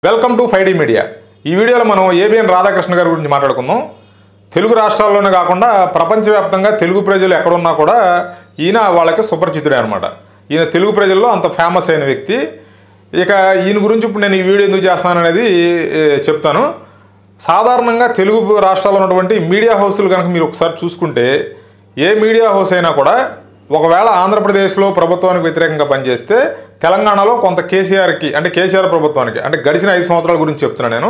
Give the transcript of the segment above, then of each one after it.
Welcome to 5D media. ఈ వీడియోలో మనం ఏబిఎన్ రాధాకృష్ణ గారి గురించి మాట్లాడుకుందాం. తెలుగు రాష్ట్రాల్లోనే కాకుండా ప్రపంచవ్యాప్తంగా తెలుగు ప్రజలు ఎక్కడున్నా కూడా ఈయన వాళ్ళకి సుపరిచితుడే అనమాట. ఈయన తెలుగు ప్రజల్లో అంత ఫేమస్ అయిన వ్యక్తి. ఇక ఈయన గురించి ఇప్పుడు నేను ఈ వీడియో ఎందుకు చేస్తాను అనేది చెప్తాను. సాధారణంగా తెలుగు రాష్ట్రాల్లో ఉన్నటువంటి మీడియా హౌస్లు కనుక మీరు ఒకసారి చూసుకుంటే ఏ మీడియా హౌస్ అయినా కూడా ఒకవేళ ఆంధ్రప్రదేశ్లో ప్రభుత్వానికి వ్యతిరేకంగా పనిచేస్తే తెలంగాణలో కొంత కేసీఆర్కి అంటే కేసీఆర్ ప్రభుత్వానికి అంటే గడిచిన 5 సంవత్సరాల గురించి చెప్తున్నాను నేను.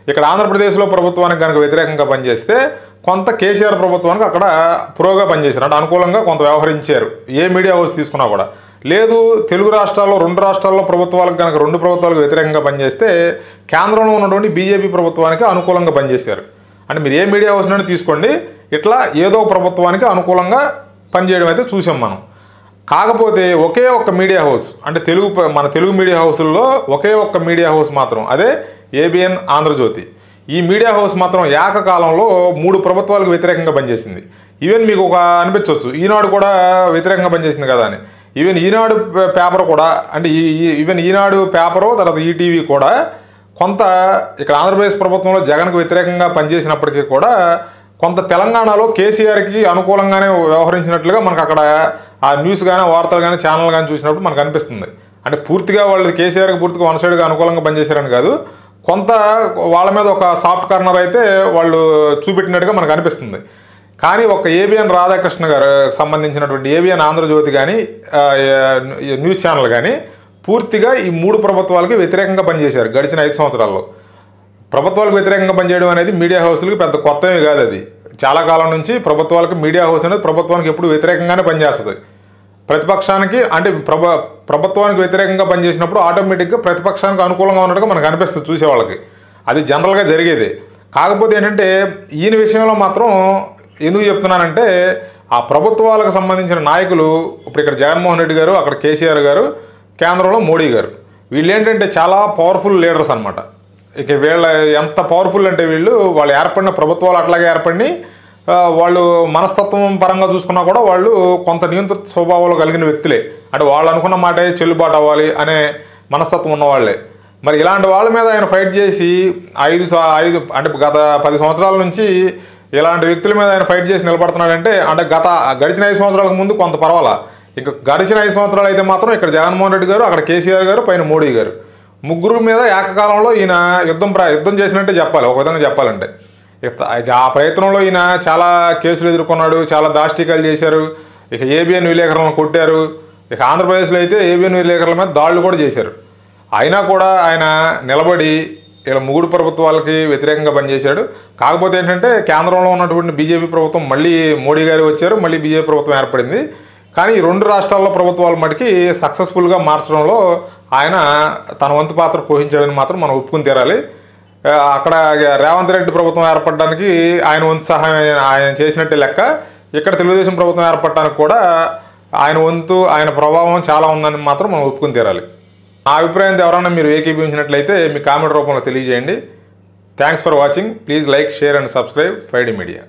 ఇక్కడ ఆంధ్రప్రదేశ్లో ప్రభుత్వానికి కనుక వ్యతిరేకంగా పనిచేస్తే కొంత కేసీఆర్ ప్రభుత్వానికి అక్కడ ప్రోగా పనిచేశారు, అంటే అనుకూలంగా కొంత వ్యవహరించారు. ఏ మీడియా హౌస్ తీసుకున్నా కూడా. లేదు తెలుగు రాష్ట్రాల్లో 2 రాష్ట్రాల్లో ప్రభుత్వాలకు కనుక 2 ప్రభుత్వాలకు వ్యతిరేకంగా పనిచేస్తే కేంద్రంలో ఉన్నటువంటి బీజేపీ ప్రభుత్వానికి అనుకూలంగా పనిచేశారు. అంటే మీరు ఏ మీడియా హౌస్ నుండి తీసుకోండి, ఇట్లా ఏదో ప్రభుత్వానికి అనుకూలంగా పనిచేయడం అయితే చూసాం మనం. కాకపోతే ఒకే ఒక్క మీడియా హౌస్ అంటే మన తెలుగు మీడియా హౌసుల్లో ఒకే ఒక్క మీడియా హౌస్ మాత్రం అదే ఏబిఎన్ ఆంధ్రజ్యోతి. ఈ మీడియా హౌస్ మాత్రం ఏకకాలంలో 3 ప్రభుత్వాలకు వ్యతిరేకంగా పనిచేసింది. ఈవెన్ మీకు ఒక అనిపించవచ్చు ఈనాడు కూడా వ్యతిరేకంగా పనిచేసింది కదా అని. ఈవెన్ ఈనాడు పేపర్ కూడా అంటే ఈవెన్ ఈనాడు పేపరు తర్వాత ఈటీవీ కూడా కొంత ఇక్కడ ఆంధ్రప్రదేశ్ ప్రభుత్వంలో జగన్కు వ్యతిరేకంగా పనిచేసినప్పటికీ కూడా కొంత తెలంగాణలో కేసీఆర్కి అనుకూలంగానే వ్యవహరించినట్లుగా మనకు అక్కడ ఆ న్యూస్ కానీ వార్తలు కానీ ఛానల్ కానీ చూసినప్పుడు మనకు అనిపిస్తుంది. అంటే పూర్తిగా వాళ్ళు కేసీఆర్కి పూర్తిగా వన్ సైడ్గా అనుకూలంగా పనిచేశారని కాదు, కొంత వాళ్ళ మీద ఒక సాఫ్ట్ కార్నర్ అయితే వాళ్ళు చూపెట్టినట్టుగా మనకు అనిపిస్తుంది. కానీ ఒక ఏబిఎన్ రాధాకృష్ణ గారు సంబంధించినటువంటి ఏబిఎన్ ఆంధ్రజ్యోతి కానీ న్యూస్ ఛానల్ కానీ పూర్తిగా ఈ 3 ప్రభుత్వాలకి వ్యతిరేకంగా పనిచేశారు గడిచిన 5 సంవత్సరాల్లో. ప్రభుత్వాలకు వ్యతిరేకంగా పనిచేయడం అనేది మీడియా హౌస్లకు పెద్ద కొత్తవి కాదు. అది చాలా కాలం నుంచి ప్రభుత్వాలకు మీడియా హౌస్ అనేది ప్రభుత్వానికి ఎప్పుడు వ్యతిరేకంగానే పనిచేస్తుంది. ప్రతిపక్షానికి అంటే ప్రభుత్వానికి వ్యతిరేకంగా పనిచేసినప్పుడు ఆటోమేటిక్గా ప్రతిపక్షానికి అనుకూలంగా ఉన్నట్టుగా మనకు అనిపిస్తుంది చూసేవాళ్ళకి. అది జనరల్గా జరిగేది. కాకపోతే ఏంటంటే ఈయన విషయంలో మాత్రం ఎందుకు చెప్తున్నానంటే ఆ ప్రభుత్వాలకు సంబంధించిన నాయకులు ఇప్పుడు ఇక్కడ జగన్మోహన్ రెడ్డి గారు, అక్కడ కేసీఆర్ గారు, కేంద్రంలో మోడీ గారు, వీళ్ళు ఏంటంటే చాలా పవర్ఫుల్ లీడర్స్ అనమాట. ఇక వీళ్ళ ఎంత పవర్ఫుల్ అంటే వాళ్ళు ఏర్పడిన ప్రభుత్వాలు అట్లాగే ఏర్పడి వాళ్ళు మనస్తత్వం పరంగా చూసుకున్నా కూడా వాళ్ళు కొంత నియంత్రిత స్వభావాలు కలిగిన వ్యక్తులే. అంటే వాళ్ళు అనుకున్న మాటే చెల్లుబాటు అవ్వాలి అనే మనస్తత్వం ఉన్నవాళ్లే. మరి ఇలాంటి వాళ్ళ మీద ఆయన ఫైట్ చేసి 5 అంటే గత 10 సంవత్సరాల నుంచి ఇలాంటి వ్యక్తుల మీద ఆయన ఫైట్ చేసి నిలబడుతున్నాడంటే అంటే గడిచిన 5 సంవత్సరాలకు ముందు కొంత పర్వాలా. ఇక గడిచిన 5 సంవత్సరాలు అయితే మాత్రం ఇక్కడ జగన్మోహన్ రెడ్డి గారు, అక్కడ కేసీఆర్ గారు, పైన మోడీ గారు, ముగ్గురు మీద ఏకకాలంలో ఈయన యుద్ధం చేసినట్టే చెప్పాలి ఒక విధంగా చెప్పాలంటే. ఆ ప్రయత్నంలో ఈయన చాలా కేసులు ఎదుర్కొన్నాడు, చాలా దాష్టికాలు చేశారు. ఇక ఏబిఎన్ విలేకరులను కొట్టారు. ఇక ఆంధ్రప్రదేశ్లో అయితే ఏబిఎన్ విలేకరుల మీద దాడులు కూడా చేశారు. అయినా కూడా ఆయన నిలబడి ఇలా 3 ప్రభుత్వాలకి వ్యతిరేకంగా పనిచేశాడు. కాకపోతే ఏంటంటే కేంద్రంలో ఉన్నటువంటి బీజేపీ ప్రభుత్వం మళ్ళీ మోడీ గారు వచ్చారు, మళ్ళీ బీజేపీ ప్రభుత్వం ఏర్పడింది. కానీ ఈ 2 రాష్ట్రాల్లో ప్రభుత్వాల మటుకి సక్సెస్ఫుల్గా మార్చడంలో ఆయన తన వంతు పాత్ర పోషించాడని మాత్రం మనం ఒప్పుకుని తీరాలి. అక్కడ రేవంత్ రెడ్డి ప్రభుత్వం ఏర్పడడానికి ఆయన వంతు సహాయం ఆయన చేసినట్టే లెక్క. ఇక్కడ తెలుగుదేశం ప్రభుత్వం ఏర్పడడానికి కూడా ఆయన వంతు ఆయన ప్రభావం చాలా ఉందని మాత్రం మనం ఒప్పుకుని తీరాలి. నా అభిప్రాయం ఎవరైనా మీరు ఏకీభవించినట్లయితే మీ కామెంట్ రూపంలో తెలియజేయండి. Thanks for watching. Please like, share and subscribe 5D media.